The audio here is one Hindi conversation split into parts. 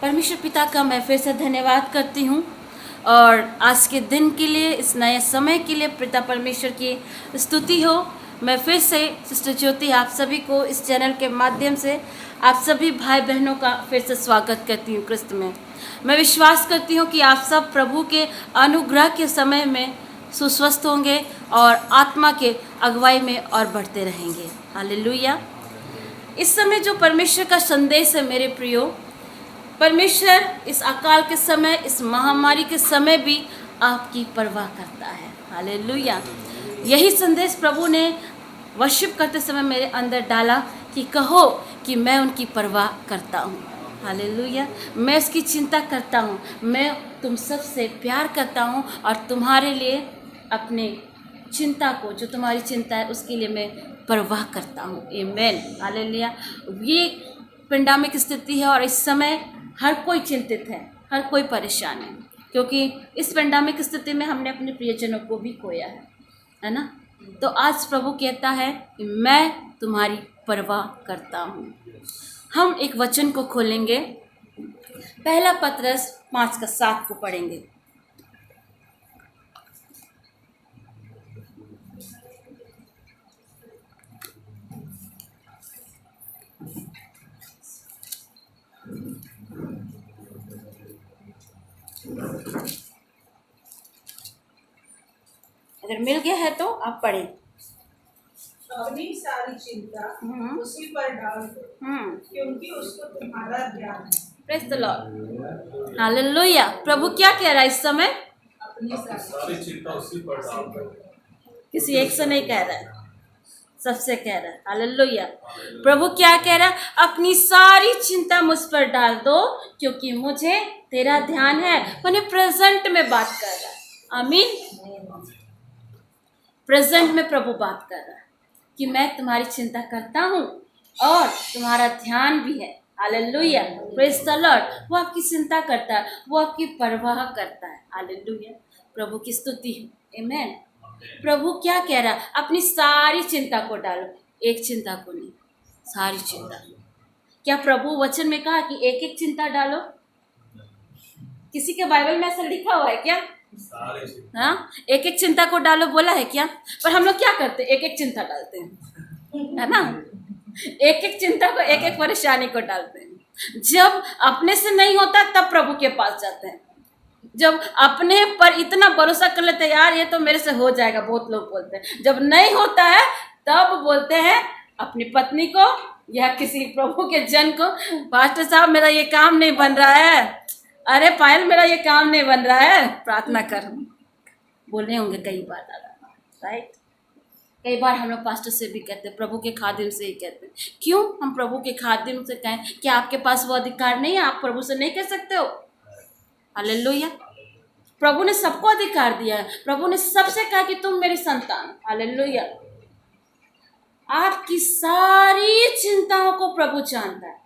परमेश्वर पिता का मैं फिर से धन्यवाद करती हूँ और आज के दिन के लिए, इस नए समय के लिए पिता परमेश्वर की स्तुति हो। मैं फिर से सिस्टर ज्योति आप सभी को इस चैनल के माध्यम से आप सभी भाई बहनों का फिर से स्वागत करती हूँ क्रिस्त में। मैं विश्वास करती हूँ कि आप सब प्रभु के अनुग्रह के समय में सुस्वस्थ होंगे और आत्मा के अगुवाई में और बढ़ते रहेंगे। हालेलुया। इस समय जो परमेश्वर का संदेश है मेरे प्रियो, परमेश्वर इस अकाल के समय, इस महामारी के समय भी आपकी परवाह करता है। हालेलुया। यही संदेश प्रभु ने वर्शिप करते समय मेरे अंदर डाला कि कहो कि मैं उनकी परवाह करता हूँ। हालेलुया। मैं उसकी चिंता करता हूँ, मैं तुम सब से प्यार करता हूँ और तुम्हारे लिए अपने चिंता को, जो तुम्हारी चिंता है उसके लिए मैं परवाह करता हूँ। आमीन। हालेलुया। ये पेंडेमिक स्थिति है और इस समय हर कोई चिंतित है, हर कोई परेशान है, क्योंकि इस पेंडेमिक स्थिति में हमने अपने प्रियजनों को भी खोया है ना। तो आज प्रभु कहता है कि मैं तुम्हारी परवाह करता हूँ। हम एक वचन को खोलेंगे, पहला पतरस 5:7 को पढ़ेंगे। अगर मिल गया है तो आप पढ़ें। अपनी सारी चिंता उसी पर डाल दो, क्योंकि उसको तुम्हारा ध्यान है। Praise the lord. हालेलुया। प्रभु क्या कह रहा है इस समय? अपनी सारी चिंता उसी पर डाल दो। किसी एक से नहीं कह रहा है, सबसे कह रहा है। हालेलुया। प्रभु क्या कह रहा है? अपनी सारी चिंता मुझ पर डाल दो, क्योंकि मुझे तेरा ध्यान है। मैंने प्रेजेंट में बात कर रहा है। आमीन। प्रेजेंट में प्रभु बात कर रहा है कि मैं तुम्हारी चिंता करता हूँ और तुम्हारा ध्यान भी है। हालेलुया। Praise the Lord. वो आपकी चिंता करता है, वो आपकी परवाह करता है। हालेलुया। प्रभु की स्तुति हो। आमीन। प्रभु क्या कह रहा है? अपनी सारी चिंता को डालो, एक चिंता को नहीं, सारी चिंता। क्या प्रभु वचन में कहा कि एक एक चिंता डालो? किसी के बाइबल में ऐसा लिखा हुआ है क्या? हाँ, एक एक चिंता को डालो बोला है क्या? पर हम लोग क्या करते हैं? एक एक चिंता डालते हैं, है ना। एक एक चिंता को, एक एक परेशानी को डालते हैं। जब अपने से नहीं होता तब प्रभु के पास जाते हैं। जब अपने पर इतना भरोसा कर लेते हैं, यार ये तो मेरे से हो जाएगा, बहुत लोग बोलते हैं। जब नहीं होता है तब बोलते हैं अपनी पत्नी को या किसी प्रभु के जन को, पास्टर साहब मेरा ये काम नहीं बन रहा है, अरे पायल मेरा ये काम नहीं बन रहा है, प्रार्थना कर। बोलने होंगे कई बार दादा, राइट। कई बार हम लोग पास्टर से भी कहते हैं, प्रभु के खादिम से ही कहते हैं। क्यों हम प्रभु के खादिम से कहें? क्या आपके पास वो अधिकार नहीं है? आप प्रभु से नहीं कह सकते हो? हालेलुया। प्रभु ने सबको अधिकार दिया है। प्रभु ने सबसे कहा कि तुम मेरी संतान। हालेलुया। आपकी सारी चिंताओं को प्रभु जानता है।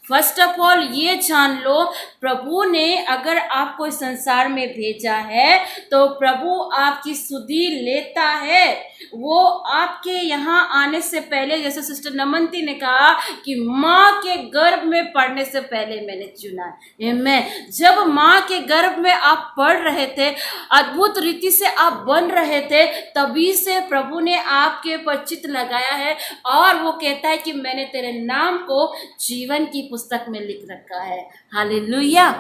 फर्स्ट ऑफ ऑल ये जान लो, प्रभु ने अगर आपको इस संसार में भेजा है तो प्रभु आपकी सुधि लेता है। वो आपके यहाँ आने से पहले, जैसे सिस्टर नमनती ने कहा कि माँ के गर्भ में पढ़ने से पहले मैंने चुना है। मैं जब माँ के गर्भ में आप पढ़ रहे थे, अद्भुत रीति से आप बन रहे थे, तभी से प्रभु ने आपके ऊपर चित्त लगाया है और वो कहता है कि मैंने तेरे नाम को जीवन की पुस्तक में लिख रखा है। हालेलुया।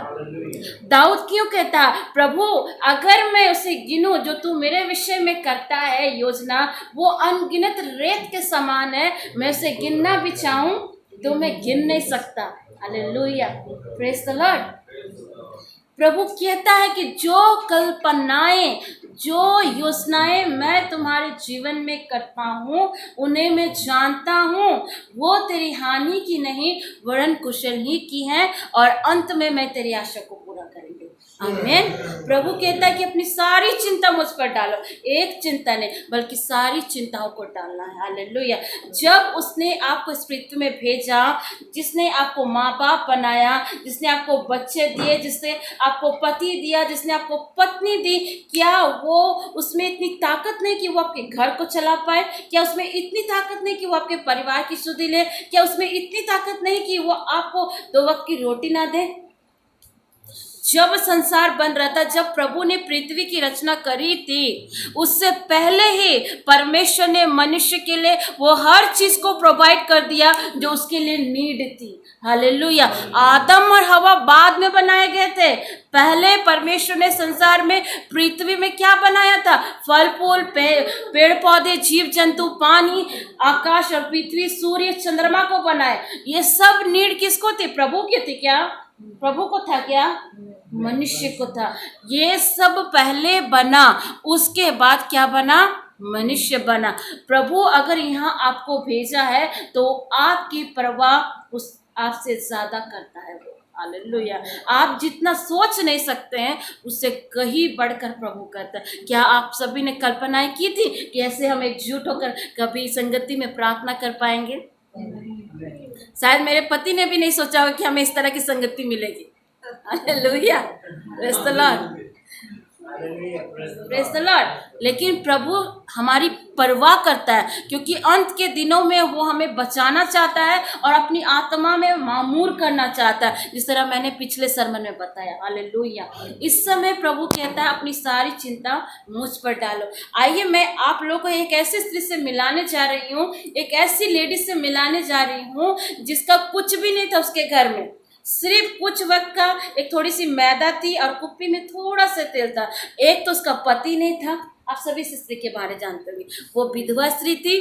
दाऊद क्यों कहता, प्रभु अगर मैं उसे गिनूं जो तू मेरे विषय में करता है योजना, वो अनगिनत रेत के समान है। मैं उसे गिनना भी चाहूं तो मैं गिन नहीं सकता। हालेलुया। Praise the lord. प्रभु कहता है कि जो कल्पनाएं, जो योजनाएं मैं तुम्हारे जीवन में करता हूँ उन्हें मैं जानता हूँ। वो तेरी हानि की नहीं वरन कुशल ही की हैं और अंत में मैं तेरी आशा को पूरा करेंगे। आमीन। प्रभु कहता है कि अपनी सारी चिंता मुझ पर डालो, एक चिंता नहीं बल्कि सारी चिंताओं को डालना है। हालेलुया। जब उसने आपको इस पृथ्वी में भेजा, जिसने आपको माँ बाप बनाया, जिसने आपको बच्चे दिए, जिसने आपको पति दिया, जिसने आपको पत्नी दी, क्या वो उसमें इतनी ताकत नहीं कि वो आपके घर को चला पाए? क्या उसमें इतनी ताकत नहीं कि वो आपके परिवार की सुधि ले? क्या उसमें इतनी ताकत नहीं कि वो आपको 2 वक्त की रोटी ना दे? जब संसार बन रहा था, जब प्रभु ने पृथ्वी की रचना करी थी, उससे पहले ही परमेश्वर ने मनुष्य के लिए वो हर चीज को प्रोवाइड कर दिया जो उसके लिए नीड थी। हालेलुया। आदम और हवा बाद में बनाए गए थे। पहले परमेश्वर ने संसार में, पृथ्वी में क्या बनाया था? फल फूल, पेड़ पौधे, जीव जंतु, पानी, आकाश और पृथ्वी, सूर्य, चंद्रमा को बनाए। ये सब नीड किसको थी? प्रभु की थी क्या? प्रभु को था क्या? मनुष्य को था। ये सब पहले बना, उसके बाद क्या बना? मनुष्य बना। प्रभु अगर यहाँ आपको भेजा है तो आपकी परवाह उस आपसे ज्यादा करता है वो। हालेलुया। आप जितना सोच नहीं सकते हैं उससे कहीं बढ़कर प्रभु करता है। क्या आप सभी ने कल्पनाएं की थी कि ऐसे हम एकजुट होकर कभी संगति में प्रार्थना कर पाएंगे? शायद मेरे पति ने भी नहीं सोचा होगा कि हमें इस तरह की संगति मिलेगी। Hallelujah, praise the lord, praise the Lord. लेकिन प्रभु हमारी परवाह करता है, क्योंकि अंत के दिनों में वो हमें बचाना चाहता है और अपनी आत्मा में मामूर करना चाहता है, जिस तरह मैंने पिछले सरमन में बताया। हालेलुया। इस समय प्रभु कहता है अपनी सारी चिंता मुझ पर डालो। आइए मैं आप लोगों को एक ऐसी स्त्री से मिलाने जा रही हूँ, एक ऐसी लेडी से मिलाने जा रही हूँ जिसका कुछ भी नहीं था उसके घर में, सिर्फ कुछ वक्त का एक थोड़ी सी मैदा थी और कुप्पी में थोड़ा सा तेल था। एक तो उसका पति नहीं था। आप सभी इस स्त्री के बारे जानते होंगे, वो विधवा स्त्री थी।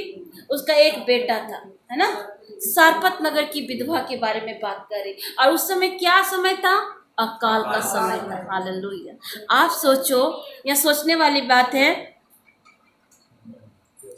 उसका एक बेटा था, है ना। सारपत नगर की विधवा के बारे में बात करें। और उस समय क्या समय था? अकाल का समय था। हालेलुया। आप सोचो, यह सोचने वाली बात है,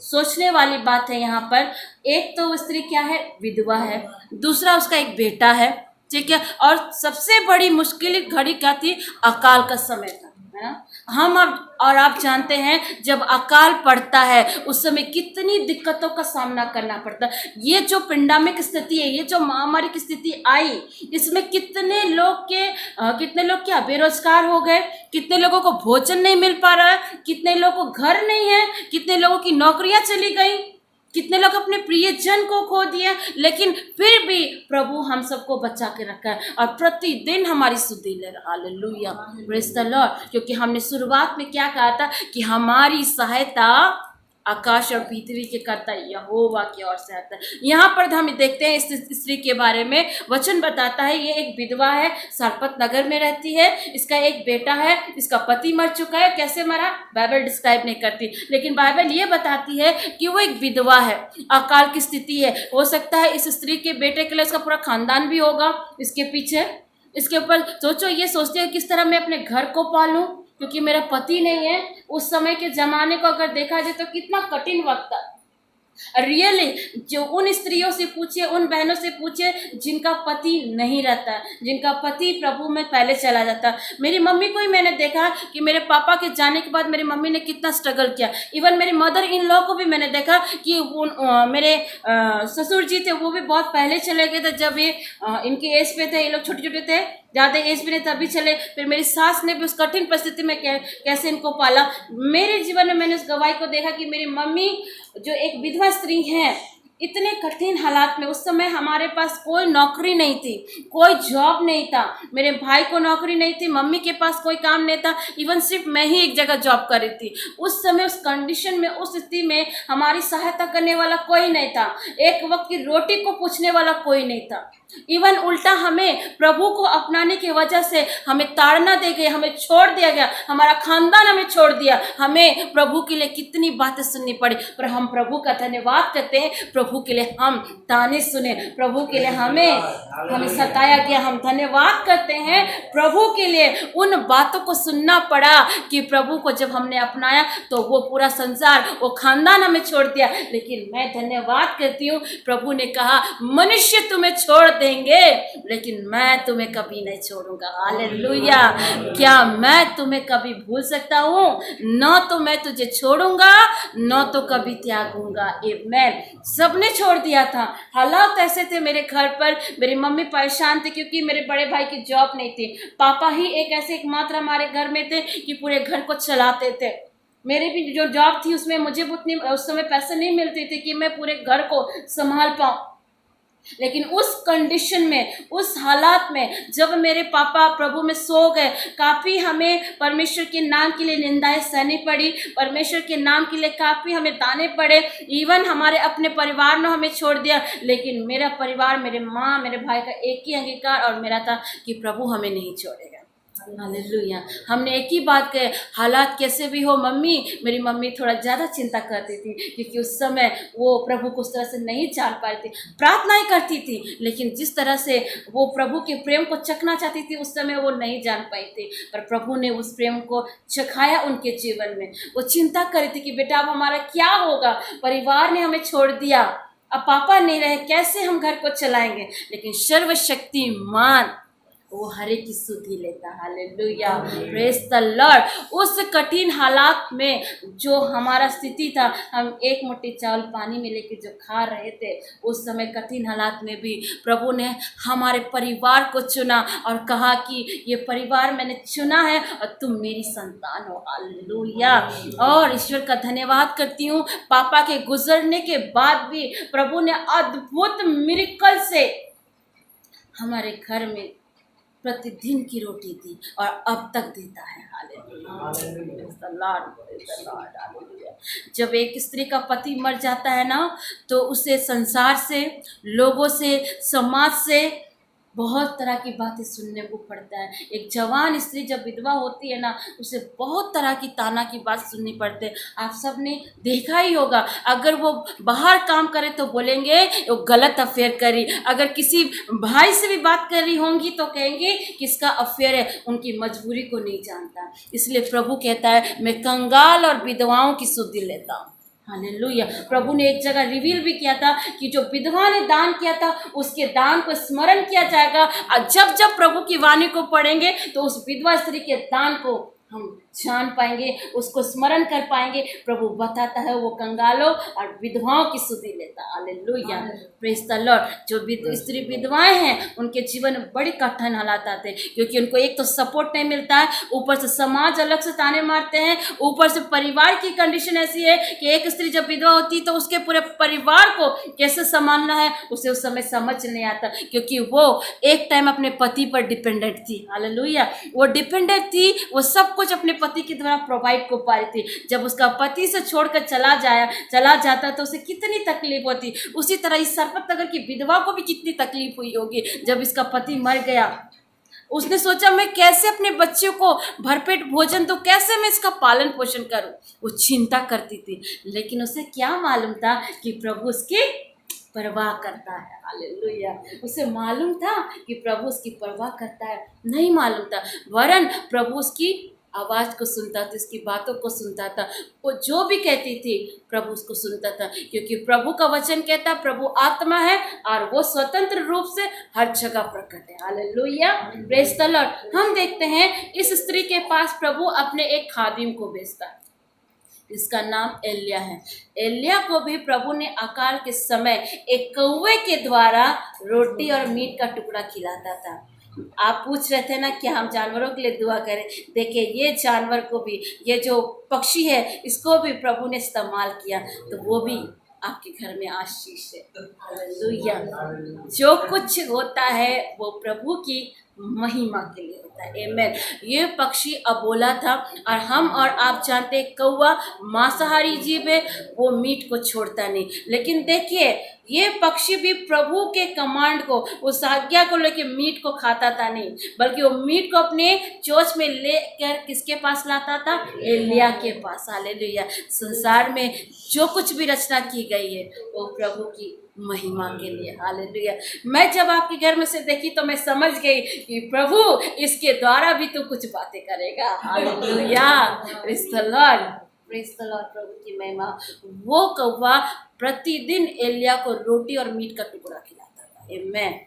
सोचने वाली बात है यहाँ पर। एक तो वो स्त्री क्या है? विधवा है। दूसरा उसका एक बेटा है, ठीक है। और सबसे बड़ी मुश्किल घड़ी क्या थी? अकाल का समय था, है ना। हम अब और आप जानते हैं जब अकाल पड़ता है उस समय कितनी दिक्कतों का सामना करना पड़ता है। ये जो पेंडेमिक स्थिति है, ये जो महामारी की स्थिति आई, इसमें कितने लोग क्या बेरोजगार हो गए, कितने लोगों को भोजन नहीं मिल पा रहा है, कितने लोगों को घर नहीं है, कितने लोगों की नौकरियां चली गई, कितने लोग अपने प्रियजन को खो दिया। लेकिन फिर भी प्रभु हम सबको बचा के रखा है और प्रतिदिन हमारी सुधि ले रहा। Hallelujah, praise the Lord. क्योंकि हमने शुरुआत में क्या कहा था कि हमारी सहायता आकाश और पृथ्वी के कर्ता यहोवा की ओर से आता है। यहाँ पर हम देखते हैं इस स्त्री के बारे में वचन बताता है, ये एक विधवा है, सारपत नगर में रहती है। इसका एक बेटा है, इसका पति मर चुका है। कैसे मरा बाइबल डिस्क्राइब नहीं करती, लेकिन बाइबल ये बताती है कि वो एक विधवा है, अकाल की स्थिति है। हो सकता है इस स्त्री के बेटे के लिए इसका पूरा खानदान भी होगा इसके पीछे। इसके ऊपर सोचो, ये सोचते हैं किस तरह मैं अपने घर को पालूं क्योंकि मेरा पति नहीं है। उस समय के जमाने को अगर देखा जाए तो कितना कठिन वक्त था। रियली जो उन स्त्रियों से पूछे, उन बहनों से पूछे जिनका पति नहीं रहता, जिनका पति प्रभु में पहले चला जाता। मेरी मम्मी को ही मैंने देखा कि मेरे पापा के जाने के बाद मेरी मम्मी ने कितना स्ट्रगल किया। इवन मेरी मदर इन लॉ को भी मैंने देखा कि मेरे ससुर जी थे, वो भी बहुत पहले चले गए थे जब ये इनके एज पे थे। ये लोग छोटे छोटे थे, ज़्यादा एज भी नहीं तभी चले। फिर मेरी सास ने भी उस कठिन परिस्थिति में कैसे इनको पाला। मेरे जीवन में मैंने उस गवाही को देखा कि मेरी मम्मी जो एक विधवा स्त्री है, इतने कठिन हालात में, उस समय हमारे पास कोई नौकरी नहीं थी, कोई जॉब नहीं था, मेरे भाई को नौकरी नहीं थी, मम्मी के पास कोई काम नहीं था, इवन सिर्फ मैं ही एक जगह जॉब कर रही थी। उस समय उस कंडीशन में, उस स्थिति में हमारी सहायता करने वाला कोई नहीं था, एक वक्त की रोटी को पूछने वाला कोई नहीं था। इवन उल्टा हमें प्रभु को अपनाने की वजह से हमें ताड़ना दे गई, हमें छोड़ दिया गया, हमारा खानदान हमें छोड़ दिया। हमें प्रभु के लिए कितनी बातें सुननी पड़ी, पर हम प्रभु का धन्यवाद करते हैं। प्रभु के लिए हम ताने सुने, प्रभु के लिए हमें सताया गया, हम धन्यवाद करते हैं। प्रभु के लिए उन बातों को सुनना पड़ा कि प्रभु को जब हमने अपनाया तो वो पूरा संसार, वो खानदान हमें छोड़ दिया। लेकिन मैं धन्यवाद करती हूँ, प्रभु ने कहा मनुष्य तुम्हें छोड़ देंगे लेकिन मैं तुम्हें कभी नहीं छोड़ूंगा। हालेलुया। क्या मैं तुम्हें कभी भूल सकता हूँ? न तो मैं तुझे छोड़ूंगा, न तो कभी त्यागूंगा। आमीन। सबने छोड़ दिया था, हालात ऐसे थे मेरे घर पर। मेरी मम्मी परेशान थी क्योंकि मेरे बड़े भाई की जॉब नहीं थी, पापा ही एक ऐसे एकमात्र हमारे घर में थे कि पूरे घर को चलाते थे। मेरी भी जो जॉब थी उसमें मुझे उतनी उस समय पैसे नहीं मिलती थी कि मैं पूरे घर को संभाल पाऊँ। लेकिन उस कंडीशन में, उस हालात में, जब मेरे पापा प्रभु में सो गए, काफ़ी हमें परमेश्वर के नाम के लिए निंदाएं सहनी पड़ी, परमेश्वर के नाम के लिए काफ़ी हमें ताने पड़े, इवन हमारे अपने परिवार ने हमें छोड़ दिया, लेकिन मेरा परिवार, मेरे माँ, मेरे भाई का एक ही अंगीकार और मेरा था कि प्रभु हमें नहीं छोड़ेगा। हालेलुया। हमने एक ही बात कहे, हालात कैसे भी हो मम्मी, मेरी मम्मी थोड़ा ज़्यादा चिंता करती थी क्योंकि उस समय वो प्रभु को उस तरह से नहीं जान पाई थी, प्रार्थना ही करती थी, लेकिन जिस तरह से वो प्रभु के प्रेम को चखना चाहती थी उस समय वो नहीं जान पाई थी, पर प्रभु ने उस प्रेम को चखाया उनके जीवन में। वो चिंता कर रही थी कि बेटा अब हमारा क्या होगा, परिवार ने हमें छोड़ दिया, अब पापा नहीं रहे, कैसे हम घर को चलाएंगे, लेकिन सर्वशक्तिमान वो हर एक की सुधि लेता। Hallelujah, praise the Lord. उस कठिन हालात में जो हमारा स्थिति था, हम एक मुट्ठी चावल पानी में लेके जो खा रहे थे, उस समय कठिन हालात में भी प्रभु ने हमारे परिवार को चुना और कहा कि ये परिवार मैंने चुना है और तुम मेरी संतान हो। हालेलुया। और ईश्वर का धन्यवाद करती हूँ, पापा के गुजरने के बाद भी प्रभु ने अद्भुत मिरेकल से हमारे घर में प्रतिदिन की रोटी दी और अब तक देता है। हालेलुया। जब एक स्त्री का पति मर जाता है ना, तो उसे संसार से, लोगों से, समाज से बहुत तरह की बातें सुनने को पड़ता है। एक जवान स्त्री जब विधवा होती है ना, उसे बहुत तरह की ताना की बात सुननी पड़ती है। आप सब ने देखा ही होगा, अगर वो बाहर काम करे तो बोलेंगे वो गलत अफेयर करी, अगर किसी भाई से भी बात कर रही होंगी तो कहेंगे किसका अफेयर है, उनकी मजबूरी को नहीं जानता। इसलिए प्रभु कहता है मैं कंगाल और विधवाओं की सुधि लेता हूँ। हालेलुया। प्रभु ने एक जगह रिवील भी किया था कि जो विधवा ने दान किया था उसके दान को स्मरण किया जाएगा, और जब जब प्रभु की वाणी को पढ़ेंगे तो उस विधवा स्त्री के दान को हम जान पाएंगे, उसको स्मरण कर पाएंगे। प्रभु बताता है वो कंगालों और विधवाओं की सुधि लेता। Hallelujah, praise the Lord. जो स्त्री विधवाएं हैं उनके जीवन में बड़ी कठिन हालात आते हैं, क्योंकि उनको एक तो सपोर्ट नहीं मिलता है, ऊपर से समाज अलग से ताने मारते हैं, ऊपर से परिवार की कंडीशन ऐसी है कि एक स्त्री जब विधवा होती तो उसके पूरे परिवार को कैसे संभालना है उसे उस समय समझ नहीं आता, क्योंकि वो एक टाइम अपने पति पर डिपेंडेंट थी। हालेलुया, वो डिपेंडेंट थी, वो सब कुछ अपने पति के द्वारा प्रोवाइड को पा रही थी। जब उसका पति से छोड़कर चला जाता तो उसे कितनी तकलीफ होती। उसी तरह इस सरपत नगर की विधवा को भी कितनी तकलीफ हुई होगी जब इसका पति मर गया। उसने सोचा मैं कैसे अपने बच्चों को भरपेट भोजन दूं, कैसे मैं इसका पालन पोषण करूं। वो चिंता करती थी, लेकिन उसे क्या मालूम था कि प्रभु उसकी परवाह करता है। हालेलुया, उसे मालूम था कि प्रभु उसकी परवाह करता है? नहीं मालूम था, वरन प्रभु उसकी आवाज़ को सुनता था, उसकी बातों को सुनता था, वो जो भी कहती थी प्रभु उसको सुनता था, क्योंकि प्रभु का वचन कहता प्रभु आत्मा है और वो स्वतंत्र रूप से हर जगह प्रकट है। Hallelujah, praise the Lord. हम देखते हैं इस स्त्री के पास प्रभु अपने एक खादिम को भेजता है, इसका नाम एलिया है। एलिया को भी प्रभु ने अकाल के समय एक कौवे के द्वारा रोटी और मीट का टुकड़ा खिलाता था। आप पूछ रहे थे ना कि हम जानवरों के लिए दुआ करें, देखिए ये जानवर को भी, ये जो पक्षी है इसको भी प्रभु ने इस्तेमाल किया, तो वो भी आपके घर में आशीष है। हालेलुया, जो कुछ होता है वो प्रभु की महिमा के लिए होता है। आमीन। ये पक्षी अबोला था, और हम और आप जानते हैं कौवा मांसाहारी जीव है, वो मीट को छोड़ता नहीं। लेकिन देखिए ये पक्षी भी प्रभु के कमांड को, उस आज्ञा को लेके मीट को खाता था नहीं, बल्कि वो मीट को अपने चोंच में लेकर किसके पास लाता था? एलिया के पास। हालेलुया। संसार में जो कुछ भी रचना की गई है वो प्रभु की महिमा के लिए। हालेलुया। मैं जब आपके घर में से देखी तो मैं समझ गई कि प्रभु इसके द्वारा भी तो कुछ बातें करेगा। Hallelujah, praise the lord, praise the lord. प्रभु की महिमा। वो कौवा प्रतिदिन एलिया को रोटी और मीट का टुकड़ा खिलाता था। आमीन।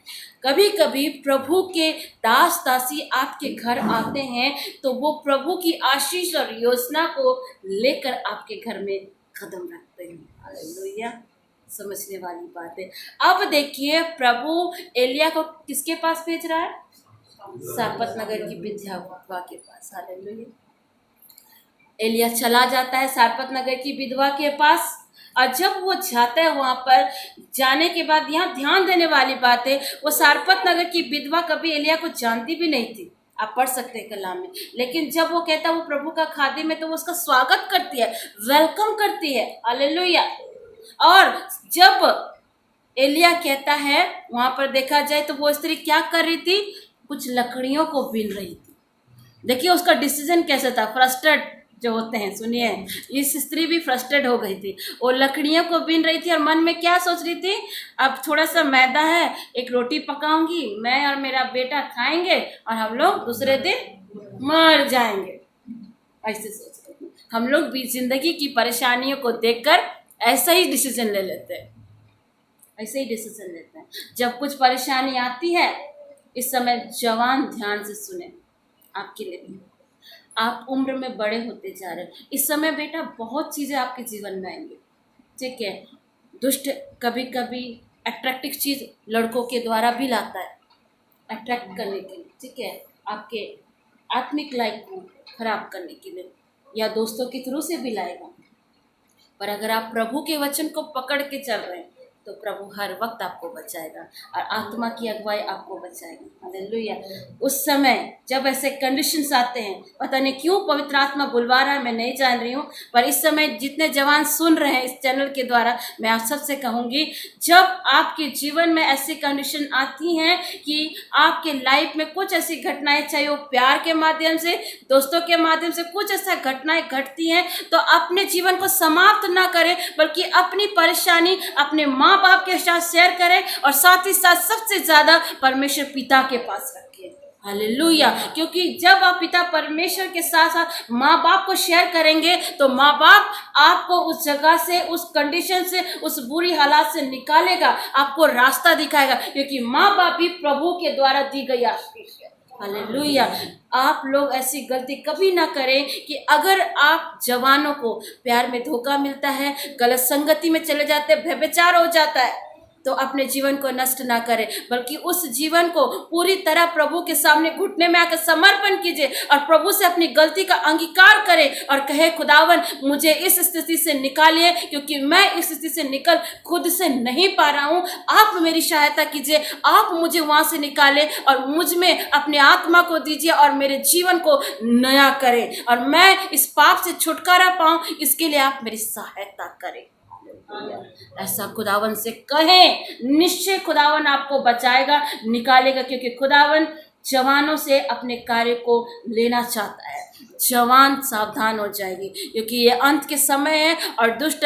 कभी कभी प्रभु के दास दासी आपके घर आते हैं तो वो प्रभु की आशीष और योजना को लेकर आपके घर में कदम रखते हैं। हालेलुया, समझने वाली बात है। अब देखिए प्रभु एलिया को किसके पास भेज रहा है? सारपत नगर की विधवा के पास। हालेलुया। एलिया चला जाता है सारपत नगर की विधवा के पास, और जब वो जाता है वहाँ पर, जाने के बाद यहाँ ध्यान देने वाली बात है, वो सारपत नगर की विधवा कभी एलिया को जानती भी नहीं थी। आप पढ़ सकते हैं कलाम में। लेकिन जब वो कहता है वो प्रभु का खादिम है, तो वो उसका स्वागत करती है, वेलकम करती है। हालेलुया। और जब एलिया कहता है, वहां पर देखा जाए तो वो स्त्री क्या कर रही थी, कुछ लकड़ियों को बीन रही थी। देखिए उसका डिसीजन कैसे था, फ्रस्ट्रेट जो होते हैं, सुनिए, इस स्त्री भी फ्रस्ट्रेट हो गई थी। वो लकड़ियों को बीन रही थी और मन में क्या सोच रही थी, अब थोड़ा सा मैदा है, एक रोटी पकाऊंगी, मैं और मेरा बेटा खाएंगे और हम लोग दूसरे दिन मर जाएंगे। ऐसे सोच रही थी। हम लोग भी जिंदगी की परेशानियों को देखकर ऐसा ही डिसीजन ले लेते हैं, ऐसे ही डिसीजन लेते हैं। जब कुछ परेशानी आती है, इस समय जवान ध्यान से सुने, आपके लिए भी। आप उम्र में बड़े होते जा रहे हैं, इस समय बेटा बहुत चीज़ें आपके जीवन में आएंगी, ठीक है। दुष्ट कभी कभी अट्रैक्टिव चीज़ लड़कों के द्वारा भी लाता है, अट्रैक्ट करने के लिए, ठीक है, आपके आत्मिक लाइफ को खराब करने के लिए, या दोस्तों के थ्रू से भी लाएगा। पर अगर आप प्रभु के वचन को पकड़ के चल रहे हैं, तो प्रभु हर वक्त आपको बचाएगा और आत्मा की अगुवाई आपको बचाएगा। हालेलुया। उस समय जब ऐसे कंडीशंस आते हैं, पता नहीं क्यों पवित्र आत्मा बुलवा रहा है, मैं नहीं जान रही हूँ, पर इस समय जितने जवान सुन रहे हैं इस चैनल के द्वारा, मैं आप सबसे कहूँगी, जब आपके जीवन में ऐसी कंडीशन आती हैं कि आपके लाइफ में कुछ ऐसी घटनाएं, चाहे वो प्यार के माध्यम से, दोस्तों के माध्यम से कुछ ऐसा घटनाएं घटती हैं, तो अपने जीवन को समाप्त ना करें, बल्कि अपनी परेशानी अपने माँ बाप के साथ शेयर करें और साथ ही साथ सबसे ज्यादा परमेश्वर पिता के पास रखें। हालेलुया। क्योंकि जब आप पिता परमेश्वर के साथ साथ माँ बाप को शेयर करेंगे, तो माँ बाप आपको उस जगह से, उस कंडीशन से, उस बुरी हालात से निकालेगा, आपको रास्ता दिखाएगा, क्योंकि माँ बाप भी प्रभु के द्वारा दी गई आशीष है। हालेलुया। आप लोग ऐसी गलती कभी ना करें कि अगर आप जवानों को प्यार में धोखा मिलता है, गलत संगति में चले जाते हैं, व्यभिचार हो जाता है, तो अपने जीवन को नष्ट ना करें, बल्कि उस जीवन को पूरी तरह प्रभु के सामने घुटने में आकर समर्पण कीजिए और प्रभु से अपनी गलती का अंगीकार करें और कहे, खुदावन मुझे इस स्थिति से निकालिए, क्योंकि मैं इस स्थिति से निकल खुद से नहीं पा रहा हूँ, आप मेरी सहायता कीजिए, आप मुझे वहां से निकालें और मुझ में अपने आत्मा को दीजिए और मेरे जीवन को नया करें और मैं इस पाप से छुटकारा पाऊं, इसके लिए आप मेरी सहायता करें। ऐसा खुदावन से कहें, निश्चय खुदावन आपको बचाएगा, निकालेगा, क्योंकि खुदावन जवानों से अपने कार्य को लेना चाहता है। जवान सावधान हो जाएगी, क्योंकि ये अंत के समय है और दुष्ट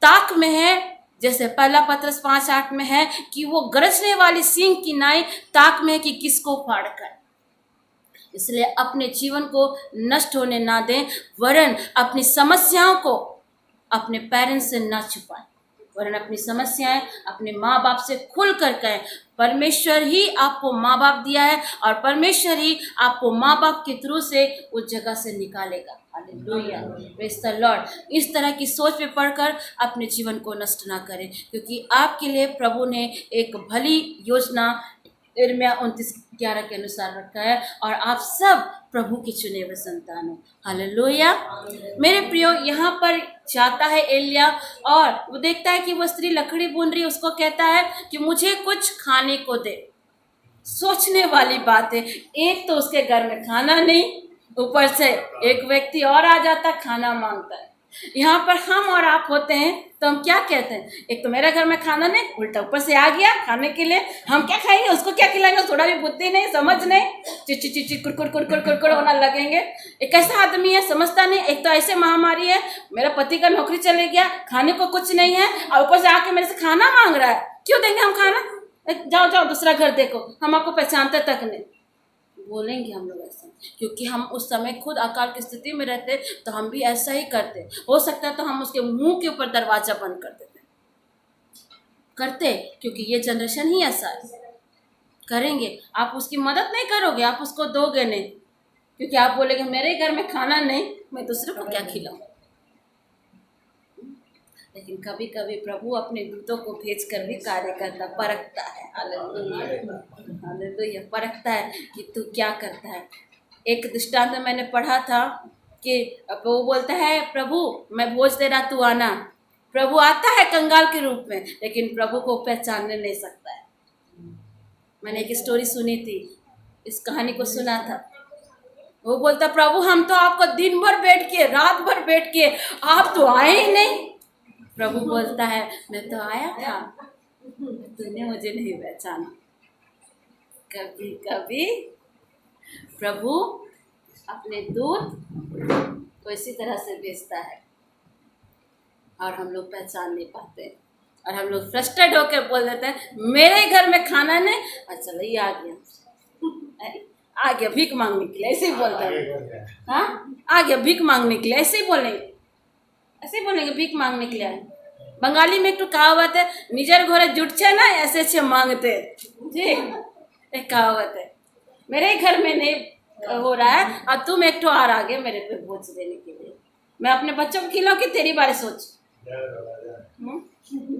ताक में है, जैसे पहला पत्रस 5:8 में है कि वो गरजने वाली सींग की नाई ताक में है कि किसको फाड़ कर। इसलिए अपने जीवन को नष्ट होने ना दें, वरन अपनी समस्याओं को अपने पेरेंट्स से ना छुपाएं, वरन अपनी समस्याएं अपने माँ बाप से खुल कर कहें। परमेश्वर ही आपको माँ बाप दिया है और परमेश्वर ही आपको माँ बाप के थ्रू से उस जगह से निकालेगा। Hallelujah, praise the Lord. इस तरह की सोच में पढ़कर अपने जीवन को नष्ट ना करें, क्योंकि आपके लिए प्रभु ने एक भली योजना यिर्मयाह 29:11 के अनुसार रखा है और आप सब प्रभु के चुने हुए संतान हो। हालेलुया। मेरे प्रियो, यहाँ पर जाता है एलिया और वो देखता है कि वो स्त्री लकड़ी बुन रही है, उसको कहता है कि मुझे कुछ खाने को दे। सोचने वाली बात है, एक तो उसके घर में खाना नहीं, ऊपर से एक व्यक्ति और आ जाता खाना मांगता है। यहाँ पर हम और आप होते हैं तो हम क्या कहते हैं, एक तो मेरे घर में खाना नहीं, उल्टा ऊपर से आ गया खाने के लिए, हम क्या खाएंगे, उसको क्या खिलाएंगे, थोड़ा भी बुद्धि नहीं, समझ नहीं, चिची चिची कुरकुर कुरकुर कुरकुर होना लगेंगे। एक ऐसा आदमी है समझता नहीं, एक तो ऐसे महामारी है, मेरा पति का नौकरी चले गया, खाने को कुछ नहीं है और ऊपर से आके मेरे से खाना मांग रहा है, क्यों देंगे हम खाना, जाओ जाओ दूसरा घर देखो, हम आपको पहचानते तक नहीं, बोलेंगे हम लोग ऐसा, क्योंकि हम उस समय खुद अकाल की स्थिति में रहते, तो हम भी ऐसा ही करते। हो सकता है तो हम उसके मुंह के ऊपर दरवाजा बंद कर देते, क्योंकि ये जनरेशन ही ऐसा है। करेंगे, आप उसकी मदद नहीं करोगे, आप उसको दोगे नहीं, क्योंकि आप बोलेंगे मेरे घर में खाना नहीं, मैं दूसरे को क्या खिलाऊं। लेकिन कभी कभी प्रभु अपने दूतों को भेज कर भी कार्य करता, परखता है। हालेलुया, परखता है कि तू क्या करता है। एक दृष्टांत मैंने पढ़ा था कि वो बोलता है, प्रभु मैं भोज दे रहा, तू आना। प्रभु आता है कंगाल के रूप में, लेकिन प्रभु को पहचानने नहीं सकता है। मैंने एक स्टोरी सुनी थी, इस कहानी को सुना था। वो बोलता, प्रभु हम तो आपको दिन भर बैठ के, रात भर बैठ के, आप तो आए ही नहीं। प्रभु बोलता है, मैं तो आया था, तूने मुझे नहीं पहचाना। कभी कभी प्रभु अपने दूत को इसी तरह से भेजता है और हम लोग पहचान नहीं पाते हैं, और हम लोग फ्रस्ट्रेट होकर बोल देते हैं, मेरे घर में खाना नहीं, और चलो ये आ गया भीख मांगने के लिए, ऐसे ही बोलते हैं। हाँ, आ गया भीख मांगने के लिए, ऐसे ही बोलेंगे भीख मांगने के लिए। बंगाली में एक तो कहावत है, निजर घोरे जुट छे ना ऐसे ऐसे मांगते, ठीक, एक कहावत है। मेरे घर में नहीं हो रहा है और तुम एक आ रहा गया मेरे पे बोझ देने के लिए। मैं अपने बच्चों को खिलाऊंगी, तेरी बारे सोच।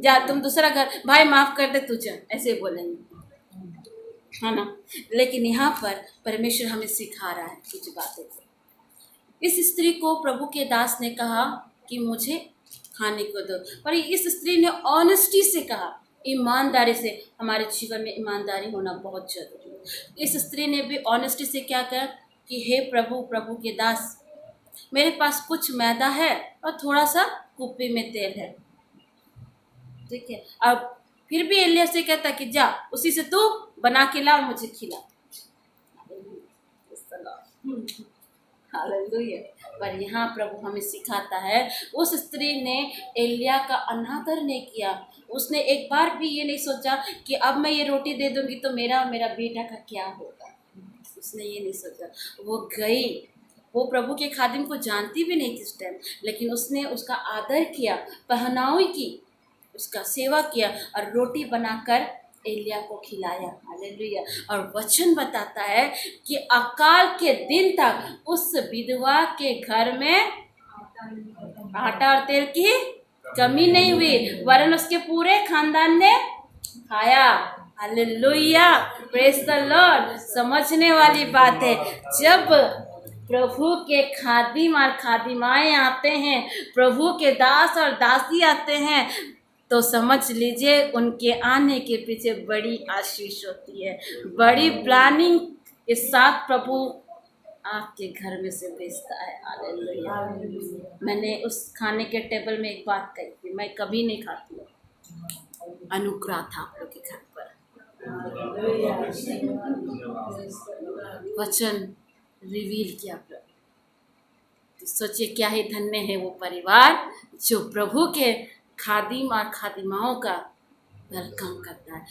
जा तुम दूसरा घर, भाई माफ कर दे तुझे, ऐसे बोलेंगे, है ना। लेकिन यहाँ पर परमेश्वर हमें सिखा रहा है कुछ बातें को। इस स्त्री को प्रभु के दास ने कहा कि मुझे खाने को दो, पर इस स्त्री ने ऑनेस्टी से कहा, ईमानदारी से। हमारे जीवन में ईमानदारी होना बहुत जरूरी है। इस स्त्री ने भी ऑनेस्टी से क्या कहा कि हे प्रभु, प्रभु के दास, मेरे पास कुछ मैदा है और थोड़ा सा कुप्पी में तेल है, ठीक है। अब फिर भी एलिया से कहता कि जा उसी से तू बना के ला और मुझे खिला। हालेलुया। पर यहाँ प्रभु हमें सिखाता है, उस स्त्री ने एलिया का अनादर नहीं किया। उसने एक बार भी ये नहीं सोचा कि अब मैं ये रोटी दे दूंगी तो मेरा बेटा का क्या होगा। उसने ये नहीं सोचा। वो गई, वो प्रभु के खादिम को जानती भी नहीं थी उस टाइम, लेकिन उसने उसका आदर किया, पहनावी की, उसका सेवा किया और रोटी बनाकर एलिया को खिलाया। हालेलुया। और वचन बताता है कि अकाल के दिन तक उस विधवा के घर में आटा और तेल की कमी नहीं हुई, वरन उसके पूरे खानदान ने खाया। Hallelujah, praise the Lord. समझने वाली बात है, जब प्रभु के खादिम और खादिमाएं आते हैं, प्रभु के दास और दासी आते हैं, तो समझ लीजिए उनके आने के पीछे बड़ी आशीष होती है, बड़ी प्लानिंग के साथ प्रभु आपके घर में से भेजता है। हालेलुया। मैंने उस खाने के टेबल में एक बात कही थी, मैं कभी नहीं खाती हूँ, अनुग्रह था आप लोग के घर पर। वचन रिवील किया प्रभु, तो सोचिए क्या ही धन्य है वो परिवार जो प्रभु के खादिम और खादिमाओं का वेलकम करता है।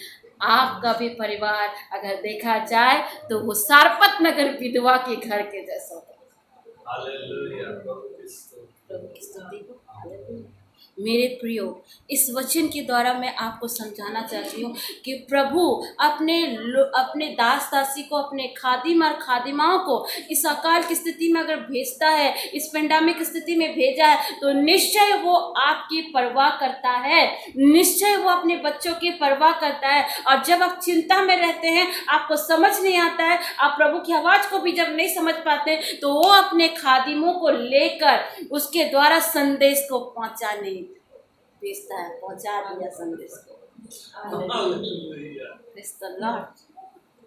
आपका भी परिवार अगर देखा जाए तो वो सारपत नगर विधवा के घर के जैसा होता है। प्रभु की स्तुति हो। हालेलुया। मेरे प्रियो, इस वचन के द्वारा मैं आपको समझाना चाहती हूँ कि प्रभु अपने दास दासी को, अपने खादिम और खादिमाओं को इस अकाल की स्थिति में अगर भेजता है, इस पेंडेमिक स्थिति में भेजा है, तो निश्चय वो आपकी परवाह करता है, निश्चय वो अपने बच्चों की परवाह करता है। और जब आप चिंता में रहते हैं, आपको समझ नहीं आता है, आप प्रभु की आवाज़ को भी जब नहीं समझ पाते, तो वो अपने खादिमों को लेकर उसके द्वारा संदेश को पहुँचाने भेजता है। पहुंचा दिया संदेश को,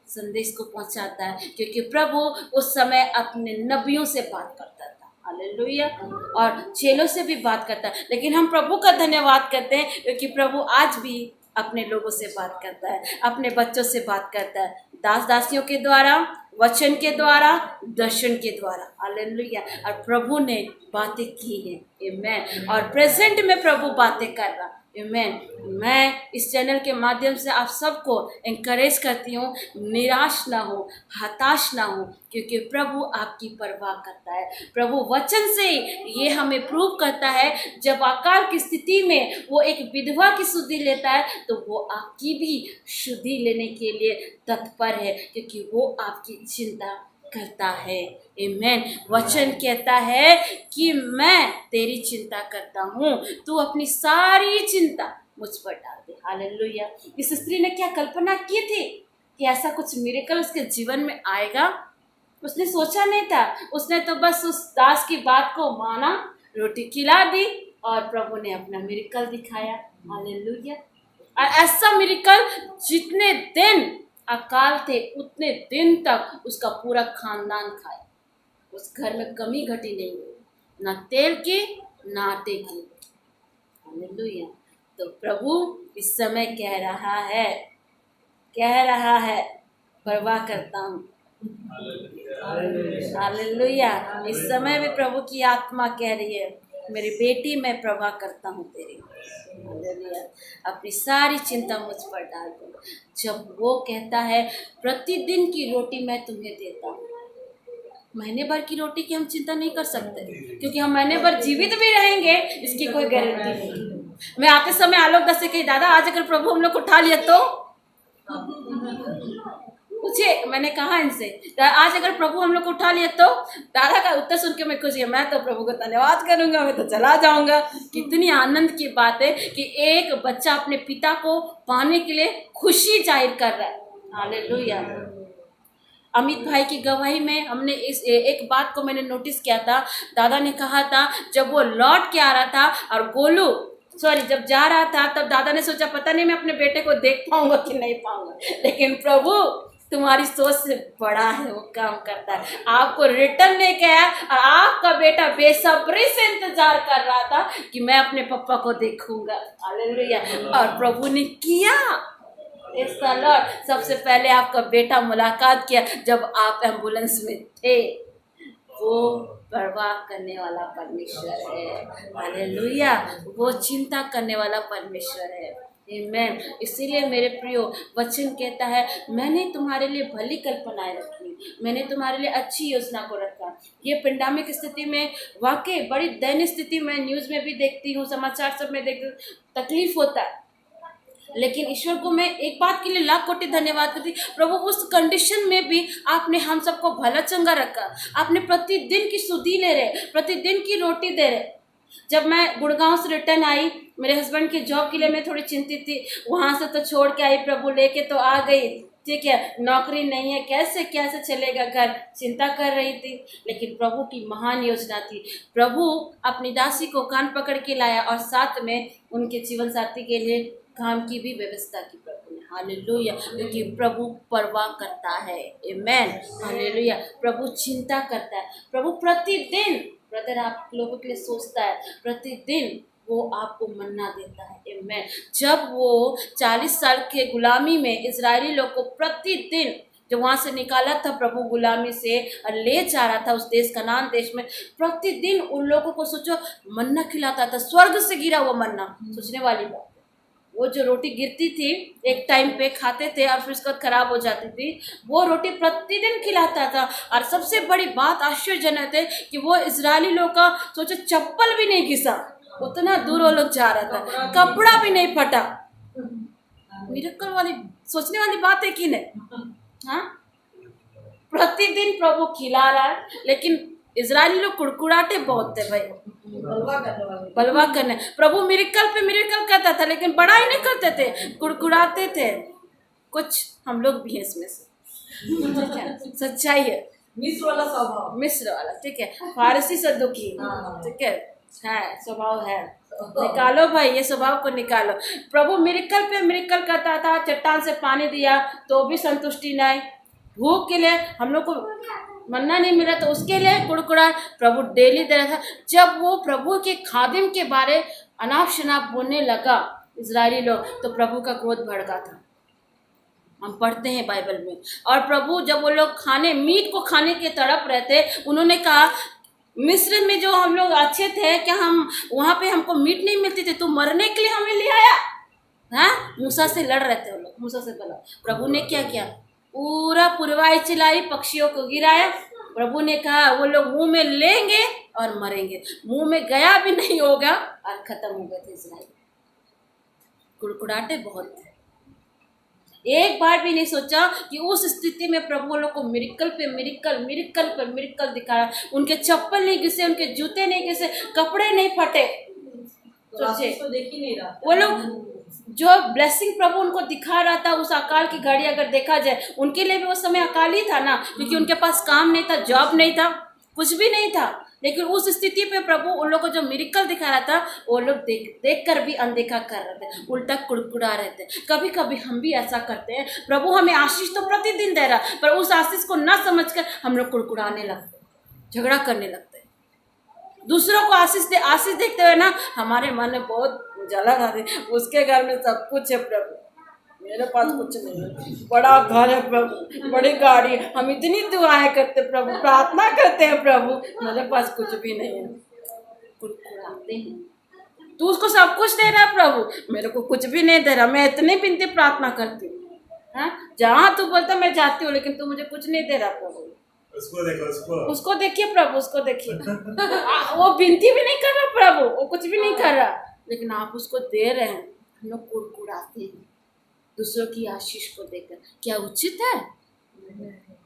संदेश को पहुंचाता है, क्योंकि प्रभु उस समय अपने नबियों से बात करता था। हालेलुया। और चेलों से भी बात करता है। लेकिन हम प्रभु का धन्यवाद करते हैं क्योंकि प्रभु आज भी अपने लोगों से बात करता है, अपने बच्चों से बात करता है, दास दासियों के द्वारा, वचन के द्वारा, दर्शन के द्वारा। हालेलुया। और प्रभु ने बातें की हैं। आमेन। और प्रेजेंट में प्रभु बातें कर रहा। आमेन। मैं इस चैनल के माध्यम से आप सबको एनकरेज करती हूँ, निराश ना हो, हताश ना हो, क्योंकि प्रभु आपकी परवाह करता है। प्रभु वचन से ये हमें प्रूव करता है, जब अकाल की स्थिति में वो एक विधवा की शुद्धि लेता है, तो वो आपकी भी शुद्धि लेने के लिए तत्पर है, क्योंकि वो आपकी चिंता करता है। आमेन। वचन कहता है कि मैं तेरी चिंता करता हूँ, तू अपनी सारी चिंता मुझ पर डाल दे। हालेलुया। इस स्त्री ने क्या कल्पना की थी कि ऐसा कुछ मिरेकल उसके जीवन में आएगा? उसने सोचा नहीं था। उसने तो बस उस दास की बात को माना, रोटी खिला दी और प्रभु ने अपना मिरेकल दिखाया। हालेलुया। और ऐसा मिरेकल जितने दिन अकाल थे उतने दिन तक उसका पूरा खानदान खाया। उस घर में कमी घटी नहीं हुई, ना तेल की ना आटे की। हालेलुया। तो प्रभु इस समय कह रहा है परवाह करता हूँ। हालेलुया। इस समय भी प्रभु की आत्मा कह रही है मेरी बेटी मैं परवाह करता हूँ तेरी। हालेलुया। अपनी सारी चिंता मुझ पर डाल दो। जब वो कहता है प्रतिदिन की रोटी मैं तुम्हें देता हूँ, महीने भर की रोटी की हम चिंता नहीं कर सकते, क्योंकि हम महीने भर जीवित भी रहेंगे इसकी कोई गारंटी नहीं। मैं आते समय आलोक दस से कही दादा आज अगर प्रभु हम लोग को उठा लिया तो पूछे, मैंने कहा इनसे आज अगर प्रभु हम लोग को उठा लिया तो। दादा का उत्तर सुन के मैं खुश है, मैं तो प्रभु को धन्यवाद करूंगा, मैं तो चला जाऊंगा। कितनी आनंद की बात है कि एक बच्चा अपने पिता को पाने के लिए खुशी जाहिर कर रहा है। हालेलुया। अमित भाई की गवाही में हमने इस एक बात को मैंने नोटिस किया था। दादा ने कहा था जब वो लौट के आ रहा था और गोलू जब जा रहा था तब दादा ने सोचा पता नहीं मैं अपने बेटे को देख पाऊंगा कि नहीं पाऊंगा, लेकिन प्रभु तुम्हारी सोच से बड़ा है, वो काम करता है। आपको रिटर्न लेके आया और आपका बेटा बेसब्री से इंतजार कर रहा था कि मैं अपने पापा को देखूंगा। हालेलुया। और प्रभु ने किया। इस साल सबसे पहले आपका बेटा मुलाकात किया जब आप एम्बुलेंस में थे। वो परवाह करने वाला परमेश्वर है। हालेलुया। वो चिंता करने वाला परमेश्वर है। आमीन। इसीलिए मेरे प्रियो वचन कहता है मैंने तुम्हारे लिए भली कल्पनाएं रखी, मैंने तुम्हारे लिए अच्छी योजना को रखा। ये पेंडेमिक स्थिति में वाकई बड़ी दयनीय स्थिति में न्यूज़ में भी देखती हूँ, समाचार सब में देखती हूँ, तकलीफ होता है, लेकिन ईश्वर को मैं एक बात के लिए लाख कोटि धन्यवाद करती। प्रभु उस कंडीशन में भी आपने हम सबको भला चंगा रखा। आपने प्रतिदिन की सुधी ले रहे, प्रतिदिन की रोटी दे रहे। जब मैं गुड़गांव से रिटर्न आई, मेरे हस्बैंड की जॉब के लिए मैं थोड़ी चिंतित थी, वहाँ से तो छोड़ के आई, प्रभु लेके तो आ गई, ठीक है, नौकरी नहीं है, कैसे कैसे चलेगा घर, चिंता कर रही थी। लेकिन प्रभु की महान योजना थी। प्रभु अपनी दासी को कान पकड़ के लाया और साथ में उनके जीवन साथी के लिए काम की भी व्यवस्था की प्रभु ने। हालेलुया। क्योंकि प्रभु परवाह करता है। आमीन। हालेलुया। प्रभु चिंता करता है। प्रभु प्रतिदिन ब्रदर आप लोगों के लिए सोचता है, प्रतिदिन वो आपको मन्ना देता है। आमीन। जब वो 40 साल के गुलामी में इजरायली लोग को प्रतिदिन जब वहाँ से निकाला था प्रभु गुलामी से और ले जा रहा था उस देश कनान देश में, प्रतिदिन उन लोगों को सोचो मन्ना खिलाता था, स्वर्ग से गिरा हुआ मन्ना। सोचने वाली बात, वो जो रोटी गिरती थी एक टाइम पे खाते थे और फिर उसके बाद खराब हो जाती थी, वो रोटी प्रतिदिन खिलाता था। और सबसे बड़ी बात आश्चर्यजनक है कि वो इजरायली लोग का सोचो चप्पल भी नहीं घिसा, उतना दूर वो लोग जा रहा था, कपड़ा भी नहीं फटा। मिरेकल वाली सोचने वाली बात है कि नहीं? हाँ, प्रतिदिन प्रभु खिला रहा है, लेकिन इजरायली लोग कुड़कुड़ाटे बहुत थे भाई, बलवा करने। प्रभु मिरेकल पे मिरेकल करता था लेकिन बड़ाई नहीं करते थे, कुड़कुड़ाते थे। कुछ हम लोग भी हैं इसमें से, ठीक है, सच्चाई है। मिस्र वाला स्वभाव, मिस्र वाला, ठीक है, फारसी से दुखी, ठीक है स्वभाव है। निकालो भाई ये स्वभाव को निकालो। प्रभु मिरेकल पे मिरेकल करता था, चट्टान से पानी दिया तो भी संतुष्टि नहीं, भूख के लिए हम लोग को मन्ना नहीं मिला तो उसके लिए कुड़कुड़ा प्रभु डेली दे रहा था। जब वो प्रभु के खादिम के बारे अनाप शनाप बोलने लगा इजरायली लोग तो प्रभु का क्रोध भड़का था। हम पढ़ते हैं बाइबल में। और प्रभु जब वो लोग मीट को खाने के तड़प रहे थे, उन्होंने कहा मिस्र में जो हम लोग अच्छे थे क्या हम वहाँ पे हमको मीट नहीं मिलती थी, तू मरने के लिए हमें ले आया? हाँ, मूसा से लड़ रहे थे वो लोग, मूसा से बोला। प्रभु ने क्या किया, पूरा पुरवाई चलाई, पक्षियों को गिराया। प्रभु ने कहा वो लोग मुंह में लेंगे और मरेंगे, मुंह में गया भी नहीं होगा और खत्म हो गए थे इस्राएल। कुड़कुड़ाटे बहुत थे, एक बार भी नहीं सोचा कि उस स्थिति में प्रभु लोग को मिरेकल पे मिरेकल, मिरेकल पर मिरेकल दिखाया। उनके चप्पल नहीं घिसे, उनके जूते नहीं घिसे, कपड़े नहीं फटे। सोचे तो देख ही नहीं रहा वो लोग जो ब्लेसिंग प्रभु उनको दिखा रहा था, उस अकाल की घड़ी अगर देखा जाए उनके लिए भी उस समय अकाल ही था ना, क्योंकि उनके पास काम नहीं था, जॉब नहीं था, कुछ भी नहीं था। लेकिन उस स्थिति पे प्रभु उन लोगों को जो मिरेकल दिखा रहा था, वो लोग देख कर भी अनदेखा कर रहे थे, उल्टा कुड़कुड़ा रहे थे। कभी कभी हम भी ऐसा करते हैं, प्रभु हमें आशीष तो प्रतिदिन दे रहा, पर उस आशीष को ना समझकर हम लोग कुड़कुड़ाने लगते, झगड़ा करने लगते हैं। दूसरों को आशीष देखते हुए ना हमारे मन में बहुत जलन आती, उसके घर में सब कुछ है प्रभु, मेरे पास कुछ नहीं है, बड़ा घर है प्रभु, बड़ी गाड़ी है, हम इतनी दुआएं करते प्रभु, प्रार्थना करते हैं प्रभु, मेरे पास कुछ भी नहीं है। कुड़कुड़ाते हैं। तू उसको सब कुछ दे रहा है प्रभु, मेरे को कुछ भी नहीं दे रहा, मैं इतनी बिनती प्रार्थना करती हूँ, जहाँ तू बोलता मैं जाती हूँ, लेकिन तू मुझे कुछ नहीं दे रहा प्रभु। उसको देखो, उसको देखिए प्रभु, उसको देखिए। वो विनती भी नहीं कर रहा प्रभु, वो कुछ भी नहीं कर रहा, लेकिन आप उसको दे रहे हैं। हम लोग कुड़कुड़ाते हैं दूसरों की आशीष को देखकर। क्या उचित है?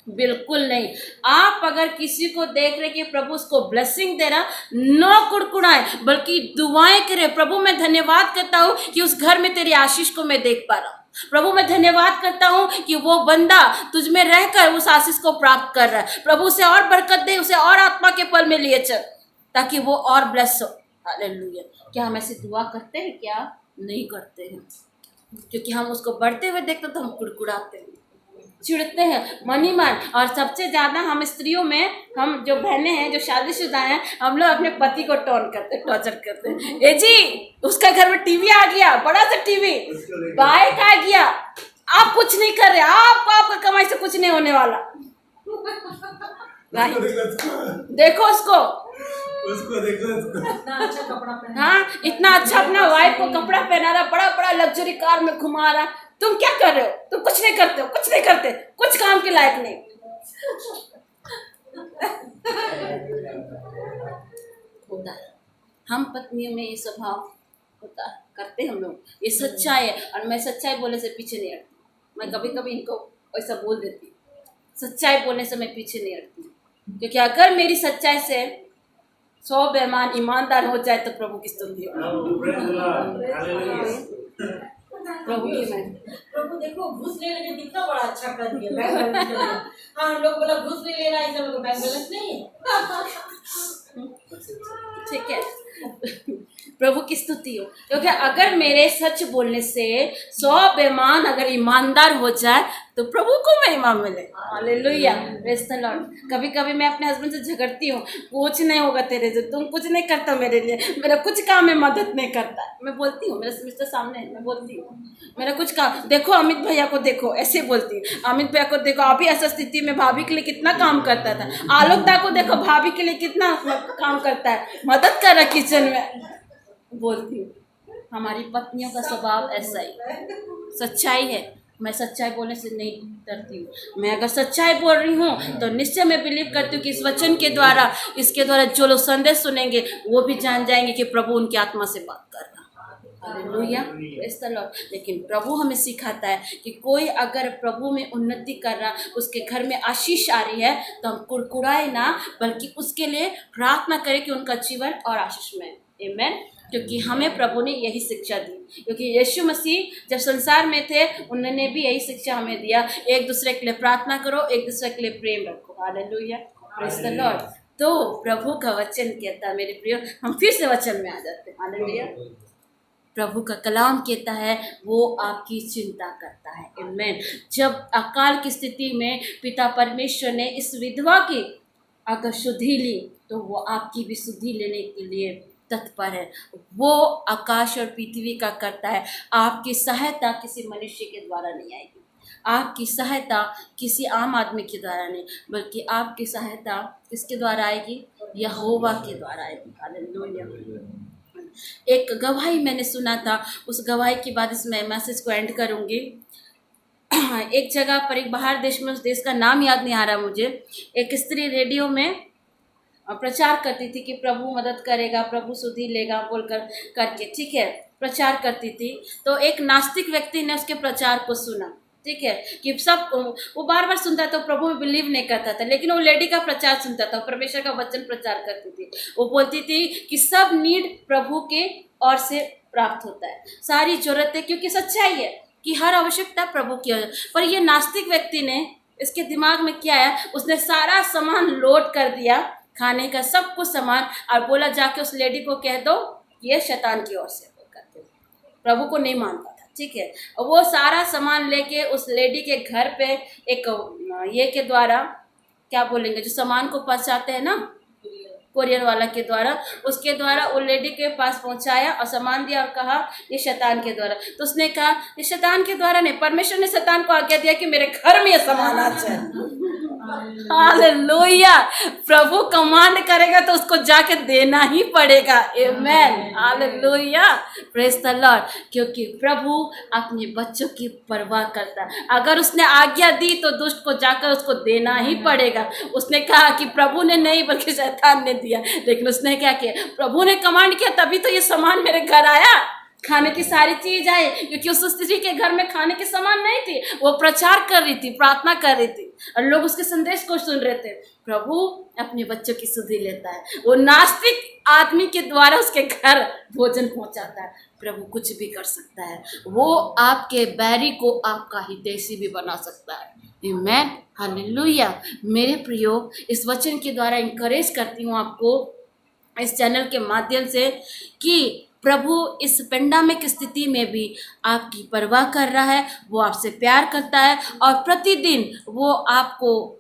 बिल्कुल नहीं। आप अगर किसी को देख रहे कि प्रभु उसको ब्लेसिंग दे रहा, नो कुड़कुड़ाए, बल्कि दुआएं करे, प्रभु मैं धन्यवाद करता हूँ कि उस घर में तेरी आशीष को मैं देख पा रहा हूँ, प्रभु मैं धन्यवाद करता हूँ कि वो बंदा तुझ में रहकर उस आशीष को प्राप्त कर रहा है, प्रभु उसे और बरकत दे, उसे और आत्मा के फल में लिए चल, ताकि वो और ब्लेस हो। हालेलुया। क्या हम ऐसी दुआ करते हैं? क्या नहीं करते हैं? क्योंकि हम उसको बढ़ते हुए देखते तो हम कुड़कुड़ाते हैं, चिढ़ते हैं मन ही मन। और सबसे ज़्यादा हम स्त्रियों में, हम जो बहनें हैं जो शादीशुदा हैं, हम लोग अपने पति को टॉर्चर करते हैं। ए जी, उसका घर में टीवी आ गया, बड़ा सा टीवी, बाइक आ गया, आप कुछ नहीं कर रहे, आपका कमाई से कुछ नहीं होने वाला। देखो उसको देखो। इतना अच्छा कपड़ा पहना, हाँ, इतना अच्छा अपना वाइफ को कपड़ा पहना रहा, बड़ा बड़ा लग्जरी कार में घुमा रहा। तुम क्या कर रहे हो? तुम कुछ नहीं करते हो, कुछ नहीं करते, कुछ काम के लायक नहीं। होता है, हम पत्नियों में ये स्वभाव होता है, करते हम लोग, ये सच्चाई है। और मैं सच्चाई बोलने से पीछे नहीं हटती, मैं कभी कभी इनको ऐसा बोल देती, सच्चाई बोलने से मैं पीछे नहीं हटती, क्योंकि अगर मेरी सच्चाई से 100 बेईमान ईमानदार हो जाए तो प्रभु की स्तुति हो, प्रभु की मैं। प्रभु देखो घूस ले लेके कितना बड़ा अच्छा कर दिया, बैंक बैलेंस कर दिया। हाँ, हम लोग बोला घूस नहीं लेना है, सब लोग बैंक बैलेंस नहीं है। ठीक है, प्रभु की स्तुति हो। क्योंकि अगर मेरे सच बोलने से 100 बेईमान अगर ईमानदार हो जाए तो प्रभु को महिमा मिले। Hallelujah, praise the Lord. कभी कभी मैं अपने हस्बैंड से झगड़ती हूँ, कुछ नहीं होगा तेरे से, तुम कुछ नहीं करता मेरे लिए, मेरा कुछ काम में मदद नहीं करता। मैं बोलती हूँ, मेरे मिस्टर सामने है, मैं बोलती हूँ मेरा कुछ काम, देखो अमित भैया को देखो, ऐसे बोलती हूँ, अमित भैया को देखो, अभी ऐसा स्थिति में भाभी के लिए कितना काम करता था, आलोकदा को देखो भाभी के लिए कितना काम करता है, मदद कर रहा किचन में, बोलती हूँ। हमारी पत्नियों का स्वभाव ऐसा ही, सच्चाई है। मैं सच्चाई बोलने से नहीं डरती हूँ। मैं अगर सच्चाई बोल रही हूँ तो निश्चय मैं बिलीव करती हूँ कि इस वचन के द्वारा, इसके द्वारा जो लोग संदेश सुनेंगे वो भी जान जाएंगे कि प्रभु उनकी आत्मा से बात कर रहा है। Hallelujah, praise the Lord. लेकिन प्रभु हमें सिखाता है कि कोई अगर प्रभु में उन्नति कर रहा, उसके घर में आशीष आ रही है, तो हम कुड़कुड़ाए ना, बल्कि उसके लिए प्रार्थना करें कि उनका जीवन और आशीष में। आमीन। क्योंकि हमें प्रभु ने यही शिक्षा दी, क्योंकि यीशु मसीह जब संसार में थे उन्होंने भी यही शिक्षा हमें दिया, एक दूसरे के लिए प्रार्थना करो, एक दूसरे के लिए प्रेम रखो। Hallelujah, praise the Lord. तो प्रभु का वचन कहता है, मेरे प्रिय, हम फिर से वचन में आ जाते हैं। हालेलुया। प्रभु का कलाम कहता है वो आपकी चिंता करता है। आमीन। जब अकाल की स्थिति में पिता परमेश्वर ने इस विधवा की अगर शुद्धि ली, तो वो आपकी भी शुद्धि लेने के लिए तत्पर है। वो आकाश और पृथ्वी का करता है। आपकी सहायता किसी मनुष्य के द्वारा नहीं आएगी, आपकी सहायता किसी आम आदमी के द्वारा नहीं, बल्कि आपकी सहायता किसके द्वारा आएगी? यहोवा के द्वारा आएगी। हालेलुया। एक गवाही मैंने सुना था, उस गवाही के बाद इसमें मैसेज को एंड करूँगी। एक जगह पर, एक बाहर देश में, उस देश का नाम याद नहीं आ रहा मुझे, एक स्त्री रेडियो में प्रचार करती थी कि प्रभु मदद करेगा, प्रभु सुधि लेगा बोलकर करके, ठीक है, प्रचार करती थी। तो एक नास्तिक व्यक्ति ने उसके प्रचार को सुना, ठीक है, कि सब वो बार बार सुनता था, प्रभु में बिलीव नहीं करता था, लेकिन वो लेडी का प्रचार सुनता था, परमेश्वर का वचन प्रचार करती थी। वो बोलती थी कि सब नीड प्रभु के ओर से प्राप्त होता है, सारी जरूरतें, क्योंकि सच्चाई है कि हर आवश्यकता प्रभु की है। पर ये नास्तिक व्यक्ति ने, इसके दिमाग में क्या है, उसने सारा सामान लोड कर दिया खाने का सब कुछ सामान, और बोला जाके उस लेडी को कह दो ये शैतान की ओर से करते। प्रभु को नहीं मानता था, ठीक है। और वो सारा सामान लेके उस लेडी के घर पे एक ये के द्वारा, क्या बोलेंगे, जो सामान को पहुंचाते हैं ना, कोरियर वाला के द्वारा, उसके द्वारा वो लेडी के पास पहुंचाया और सामान दिया और कहा ये शैतान के द्वारा। तो उसने कहा ये शैतान के द्वारा नहीं, परमेश्वर ने शैतान को आज्ञा दिया कि मेरे घर में ये सामान आ जाए। हालेलुया। प्रभु कमांड करेगा तो उसको जाके देना ही पड़ेगा। आमेन, हालेलुया, प्रेज द लॉर्ड। क्योंकि प्रभु अपने बच्चों की परवाह करता है। अगर उसने आज्ञा दी तो दुष्ट को जाकर उसको देना ही पड़ेगा। उसने कहा कि प्रभु ने नहीं बल्कि शैतान ने दिया, लेकिन उसने क्या किया, प्रभु ने कमांड किया तभी तो ये सामान मेरे घर आया, खाने की सारी चीज आई। क्योंकि उस स्त्री के घर में खाने की सामान नहीं थी, वो प्रचार कर रही थी, प्रार्थना कर रही थी और लोग उसके संदेश को सुन रहे थे। प्रभु अपने बच्चों की सुधि लेता है, वो नास्तिक आदमी के द्वारा उसके घर भोजन पहुंचाता है। प्रभु कुछ भी कर सकता है, वो आपके बैरी को आपका हितैषी भी बना सकता है। आमेन, हालेलुया। मेरे प्रियो, इस वचन के द्वारा इंकरेज करती हूँ आपको इस चैनल के माध्यम से कि प्रभु इस पेंडेमिक स्थिति में भी आपकी परवाह कर रहा है, वो आपसे प्यार करता है और प्रतिदिन वो आपको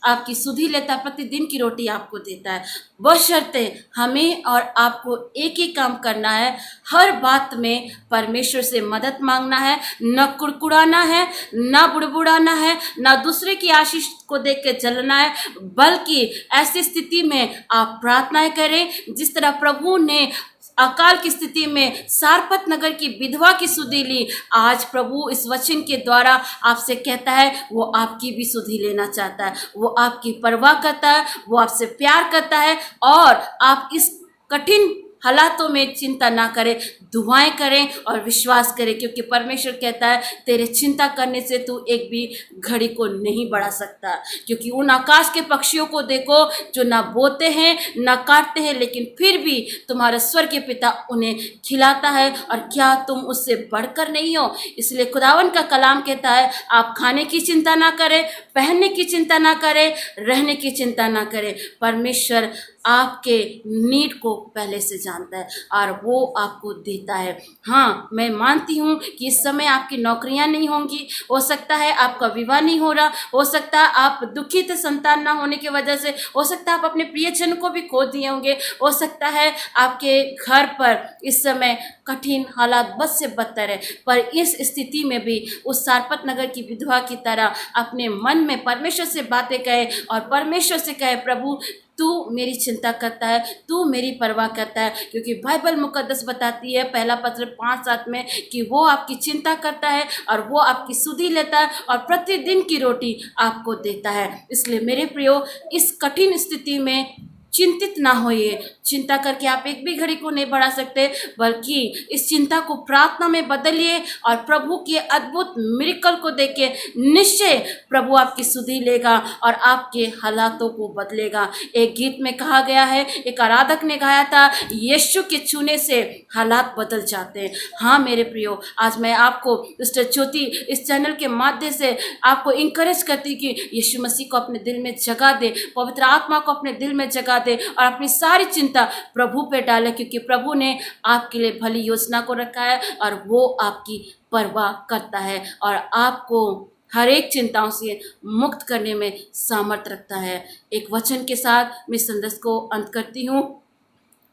आपकी सुधि लेता है, प्रतिदिन की रोटी आपको देता है। बशर्ते हमें और आपको एक ही काम करना है, हर बात में परमेश्वर से मदद मांगना है, न कुड़कुड़ाना है, न बुड़बुड़ाना है, न दूसरे की आशीष को देख के जलना है, बल्कि ऐसी स्थिति में आप प्रार्थनाएं करें जिस तरह प्रभु ने अकाल की स्थिति में सारपत नगर की विधवा की सुधि ली। आज प्रभु इस वचन के द्वारा आपसे कहता है वो आपकी भी सुधि लेना चाहता है, वो आपकी परवाह करता है, वो आपसे प्यार करता है। और आप इस कठिन हालातों में चिंता ना करें, दुआएं करें और विश्वास करें, क्योंकि परमेश्वर कहता है तेरे चिंता करने से तू एक भी घड़ी को नहीं बढ़ा सकता। क्योंकि उन आकाश के पक्षियों को देखो जो ना बोते हैं ना काटते हैं, लेकिन फिर भी तुम्हारा स्वर्गीय पिता उन्हें खिलाता है, और क्या तुम उससे बढ़कर नहीं हो। इसलिए खुदावन का कलाम कहता है आप खाने की चिंता ना करें, पहनने की चिंता ना करें, रहने की चिंता ना करें। परमेश्वर आपके नीड को पहले से जानता है और वो आपको देता है। हाँ, मैं मानती हूँ कि इस समय आपकी नौकरियां नहीं होंगी, हो सकता है आपका विवाह नहीं हो रहा, हो सकता है आप दुखित संतान ना होने की वजह से, हो सकता है आप अपने प्रियजन को भी खो दिए होंगे, हो सकता है आपके घर पर इस समय कठिन हालात बद से बदतर है। पर इस स्थिति में भी उस सारपत नगर की विधवा की तरह अपने मन में परमेश्वर से बातें कहे और परमेश्वर से कहे प्रभु तू मेरी चिंता करता है, तू मेरी परवाह करता है। क्योंकि बाइबल मुकद्दस बताती है पहला पत्र 5:7 में कि वो आपकी चिंता करता है और वो आपकी सुधि लेता है और प्रतिदिन की रोटी आपको देता है। इसलिए मेरे प्रियो, इस कठिन स्थिति में चिंतित ना होइए। चिंता करके आप एक भी घड़ी को नहीं बढ़ा सकते, बल्कि इस चिंता को प्रार्थना में बदलिए और प्रभु के अद्भुत मिरेकल को देखे निश्चय प्रभु आपकी सुधि लेगा और आपके हालातों को बदलेगा। एक गीत में कहा गया है, एक आराधक ने गाया था, यीशु के छूने से हालात बदल जाते हैं। हाँ मेरे प्रियो, आज मैं आपको सिस्टर ज्योति इस चैनल के माध्यम से आपको इंकरेज करती कि यीशु मसीह को अपने दिल में जगह दे, पवित्र आत्मा को अपने दिल में जगह दे और अपनी सारी चिंता प्रभु पे डाले, क्योंकि प्रभु ने आपके लिए भली योजना को रखा है और वो आपकी परवाह करता है और आपको हर एक चिंताओं से मुक्त करने में सामर्थ्य रखता है। एक वचन के साथ मैं संदेश को अंत करती हूँ।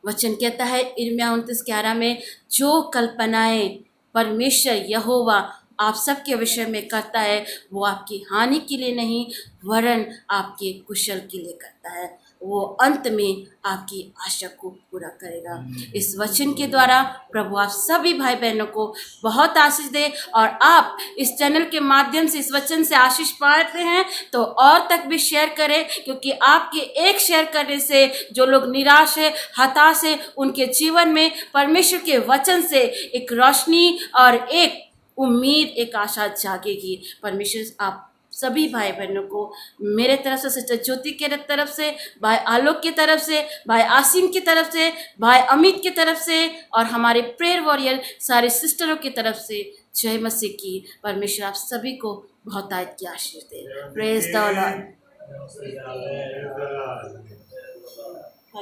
वचन कहता है यिर्मयाह 29:11 में, जो कल्पनाएं परमेश्वर यहोवा आप सबके विषय में करता है वो आपकी हानि के लिए नहीं वरन आपके कुशल के लिए करता है। वो अंत में आपकी आशा को पूरा करेगा। इस वचन के द्वारा प्रभु आप सभी भाई बहनों को बहुत आशीष दे और आप इस चैनल के माध्यम से इस वचन से आशीष पाते हैं तो और तक भी शेयर करें, क्योंकि आपके एक शेयर करने से जो लोग निराश है, हताश है, उनके जीवन में परमेश्वर के वचन से एक रोशनी और एक उम्मीद, एक आशा जागेगी। परमेश्वर आप सभी भाई बहनों को मेरे तरफ से, सिस्टर ज्योति के तरफ से, भाई आलोक की तरफ से, भाई आसिम की तरफ से, भाई अमित की तरफ से और हमारे प्रेयर वॉरियर सारे सिस्टरों की तरफ से जय मसीह की। परमेश्वर आप सभी को बहुत आयत की आशीष दे। Praise the lord.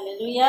हालेलुया।